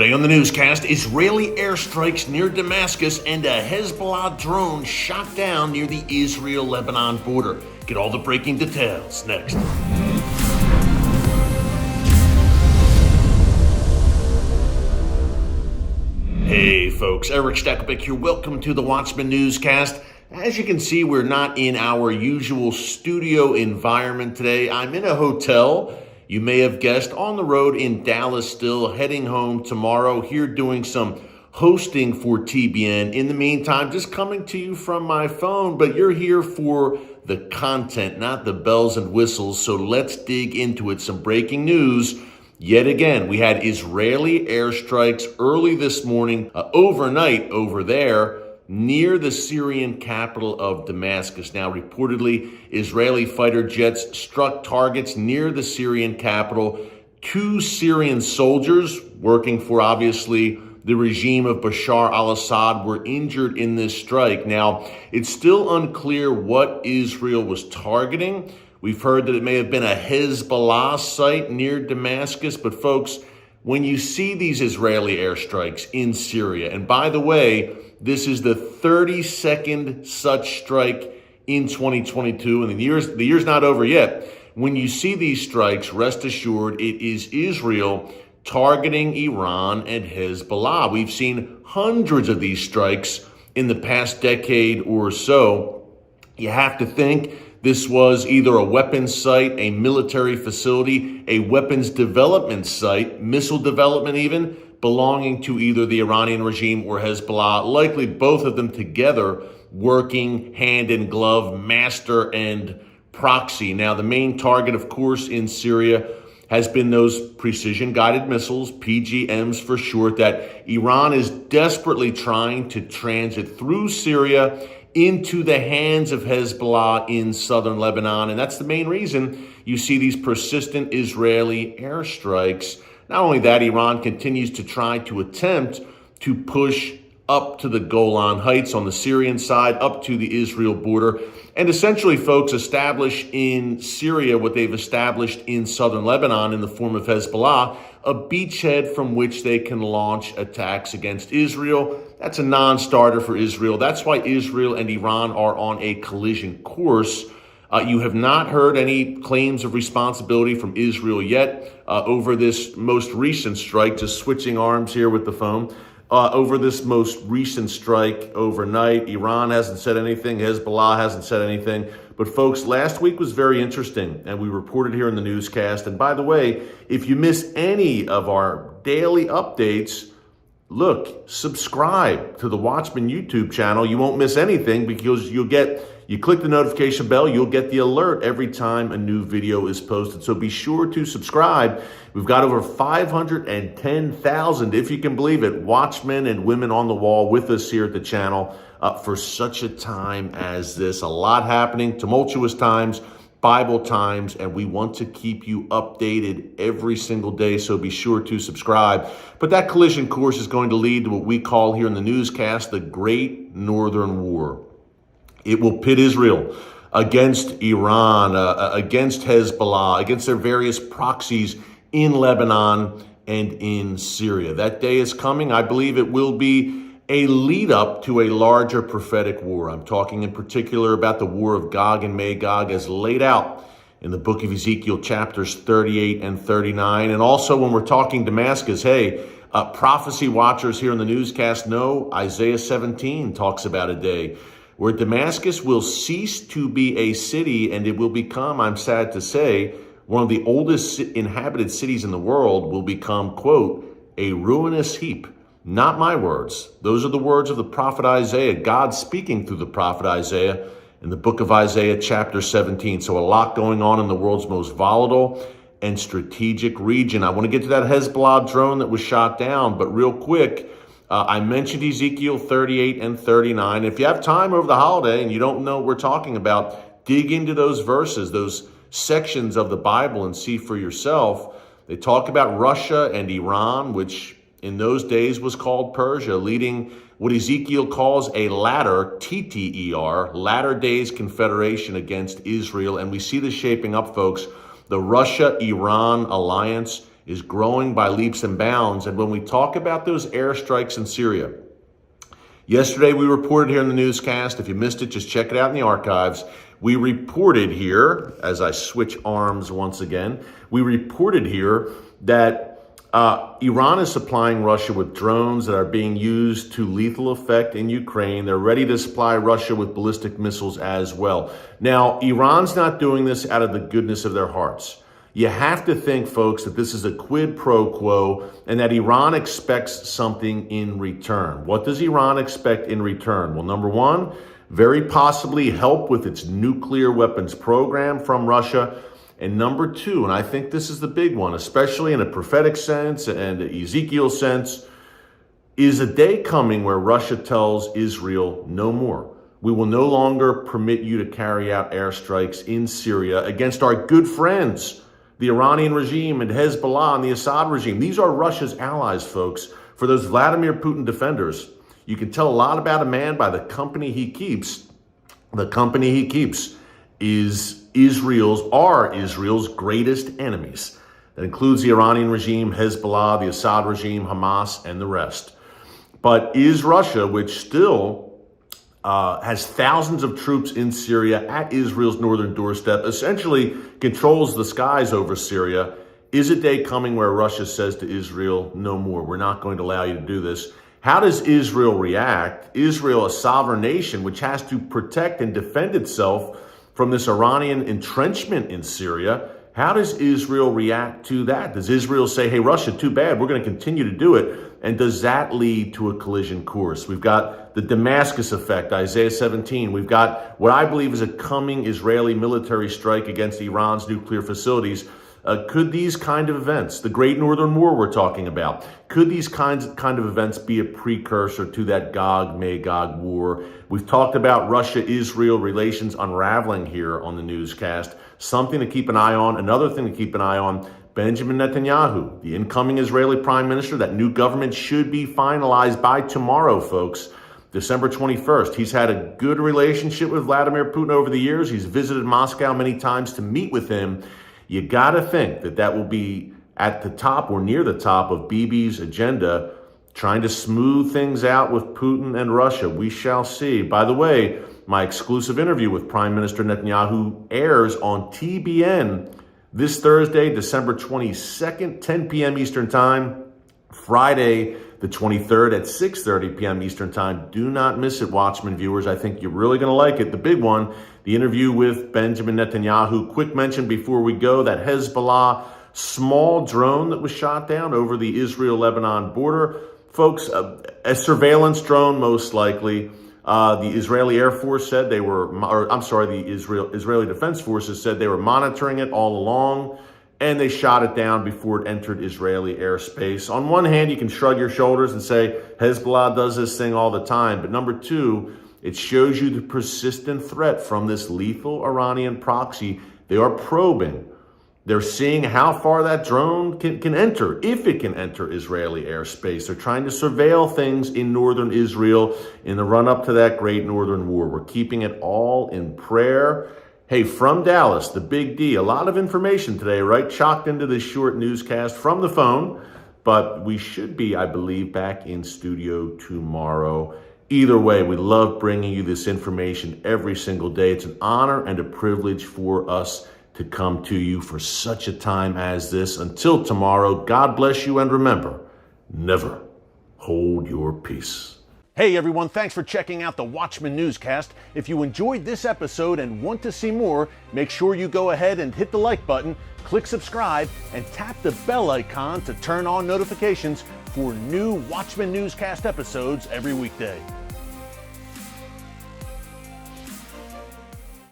Today on the newscast, Israeli airstrikes near Damascus and a Hezbollah drone shot down near the Israel-Lebanon border. Get all the breaking details next. Hey folks, Erick Stakelbeck here. Welcome to the Watchman Newscast. As you can see, we're not in our usual studio environment today. I'm in a hotel. You may have guessed, on the road in Dallas still, heading home tomorrow, here doing some hosting for TBN. In the meantime, just coming to you from my phone, but you're here for the content, not the bells and whistles, so let's dig into it. Some breaking news. Yet again, we had Israeli airstrikes early this morning, overnight over there, near the Syrian capital of Damascus. Now, reportedly, Israeli fighter jets struck targets near the Syrian capital. 2 Syrian soldiers working for, obviously, the regime of Bashar al-Assad were injured in this strike. Now, it's still unclear what Israel was targeting. We've heard that it may have been a Hezbollah site near Damascus. But folks, when you see these Israeli airstrikes in Syria, and by the way, this is the 32nd such strike in 2022, and the year's not over yet. When you see these strikes, rest assured it is Israel targeting Iran and Hezbollah. We've seen hundreds of these strikes in the past decade or so. You have to think this was either a weapons site, a military facility, a weapons development site, missile development even, belonging to either the Iranian regime or Hezbollah, likely both of them together working hand in glove, master and proxy. Now, the main target, of course, in Syria has been those precision-guided missiles, PGMs for short, that Iran is desperately trying to transit through Syria into the hands of Hezbollah in southern Lebanon. And that's the main reason you see these persistent Israeli airstrikes. Not only that, Iran continues to try to attempt to push up to the Golan Heights on the Syrian side, up to the Israel border, and essentially, folks, establish in Syria what they've established in southern Lebanon in the form of Hezbollah, a beachhead from which they can launch attacks against Israel. That's a non-starter for Israel. That's why Israel and Iran are on a collision course. You have not heard any claims of responsibility from Israel yet over this most recent strike, just switching arms here with the phone. Over this most recent strike overnight, Iran hasn't said anything. Hezbollah hasn't said anything. But folks, last week was very interesting, and we reported here in the newscast. And by the way, if you miss any of our daily updates, look, subscribe to the Watchman YouTube channel. You won't miss anything because you click the notification bell, you'll get the alert every time a new video is posted. So be sure to subscribe. We've got over 510,000, if you can believe it, watchmen and women on the wall with us here at the channel for such a time as this. A lot happening, tumultuous times, Bible times, and we want to keep you updated every single day, so be sure to subscribe. But that collision course is going to lead to what we call here in the newscast the Great Northern War. It will pit Israel against Iran, against Hezbollah, against their various proxies in Lebanon and in Syria. That day is coming. I believe it will be a lead up to a larger prophetic war. I'm talking in particular about the war of Gog and Magog as laid out in the book of Ezekiel chapters 38 and 39. And also when we're talking Damascus, hey, prophecy watchers here in the newscast know Isaiah 17 talks about a day where Damascus will cease to be a city and it will become, I'm sad to say, one of the oldest inhabited cities in the world will become, quote, a ruinous heap. Not my words. Those are the words of the prophet Isaiah, God speaking through the prophet Isaiah in the book of Isaiah chapter 17. So a lot going on in the world's most volatile and strategic region. I want to get to that Hezbollah drone that was shot down, but real quick, I mentioned Ezekiel 38 and 39. If you have time over the holiday and you don't know what we're talking about, dig into those verses, those sections of the Bible and see for yourself. They talk about Russia and Iran, which in those days was called Persia, leading what Ezekiel calls a latter, TTER, latter days confederation against Israel. And we see this shaping up, folks. The Russia-Iran alliance is growing by leaps and bounds. And when we talk about those airstrikes in Syria, yesterday we reported here in the newscast, if you missed it, just check it out in the archives. We reported here, as I switch arms once again, we reported here that Iran is supplying Russia with drones that are being used to lethal effect in Ukraine. They're ready to supply Russia with ballistic missiles as well. Now, Iran's not doing this out of the goodness of their hearts. You have to think, folks, that this is a quid pro quo and that Iran expects something in return. What does Iran expect in return? Well, number one, very possibly help with its nuclear weapons program from Russia. And number two, and I think this is the big one, especially in a prophetic sense and Ezekiel sense, is a day coming where Russia tells Israel no more. We will no longer permit you to carry out airstrikes in Syria against our good friends, the Iranian regime and Hezbollah and the Assad regime. These are Russia's allies, folks. For those Vladimir Putin defenders, you can tell a lot about a man by the company he keeps. The company he keeps is Israel's greatest enemies. That includes the Iranian regime, Hezbollah, the Assad regime, Hamas, and the rest. But is Russia, which still has thousands of troops in Syria at Israel's northern doorstep, essentially controls the skies over Syria, is a day coming where Russia says to Israel, no more, we're not going to allow you to do this? How does Israel react? Israel, a sovereign nation, which has to protect and defend itself from this Iranian entrenchment in Syria, how does Israel react to that? Does Israel say, hey, Russia, too bad, we're going to continue to do it? And does that lead to a collision course? We've got the Damascus effect, Isaiah 17. We've got what I believe is a coming Israeli military strike against Iran's nuclear facilities. Could these kind of events, the Great Northern War we're talking about, could these kind of events be a precursor to that Gog-Magog war? We've talked about Russia-Israel relations unraveling here on the newscast. Something to keep an eye on. Another thing to keep an eye on, Benjamin Netanyahu, the incoming Israeli prime minister. That new government should be finalized by tomorrow, folks. December 21st. He's had a good relationship with Vladimir Putin over the years. He's visited Moscow many times to meet with him. You got to think that that will be at the top or near the top of Bibi's agenda, trying to smooth things out with Putin and Russia. We shall see. By the way, my exclusive interview with Prime Minister Netanyahu airs on TBN this Thursday, December 22nd, 10 p.m. Eastern Time, Friday, the 23rd at 6:30 p.m. Eastern Time. Do not miss it, Watchman viewers. I think you're really going to like it. The big one, the interview with Benjamin Netanyahu. Quick mention before we go, that Hezbollah small drone that was shot down over the Israel-Lebanon border. Folks, a surveillance drone, most likely. The Israeli Air Force said they were, the Israeli Defense Forces said they were monitoring it all along, and they shot it down before it entered Israeli airspace. On one hand, you can shrug your shoulders and say, Hezbollah does this thing all the time. But number two, it shows you the persistent threat from this lethal Iranian proxy. They are probing. They're seeing how far that drone can enter, if it can enter Israeli airspace. They're trying to surveil things in northern Israel in the run-up to that Great Northern War. We're keeping it all in prayer. Hey, from Dallas, the Big D, a lot of information today, right? Chocked into this short newscast from the phone, but we should be, I believe, back in studio tomorrow. Either way, we love bringing you this information every single day. It's an honor and a privilege for us to come to you for such a time as this. Until tomorrow, God bless you, and remember, never hold your peace. Hey everyone, thanks for checking out the Watchman Newscast. If you enjoyed this episode and want to see more, make sure you go ahead and hit the like button, click subscribe, and tap the bell icon to turn on notifications for new Watchman Newscast episodes every weekday.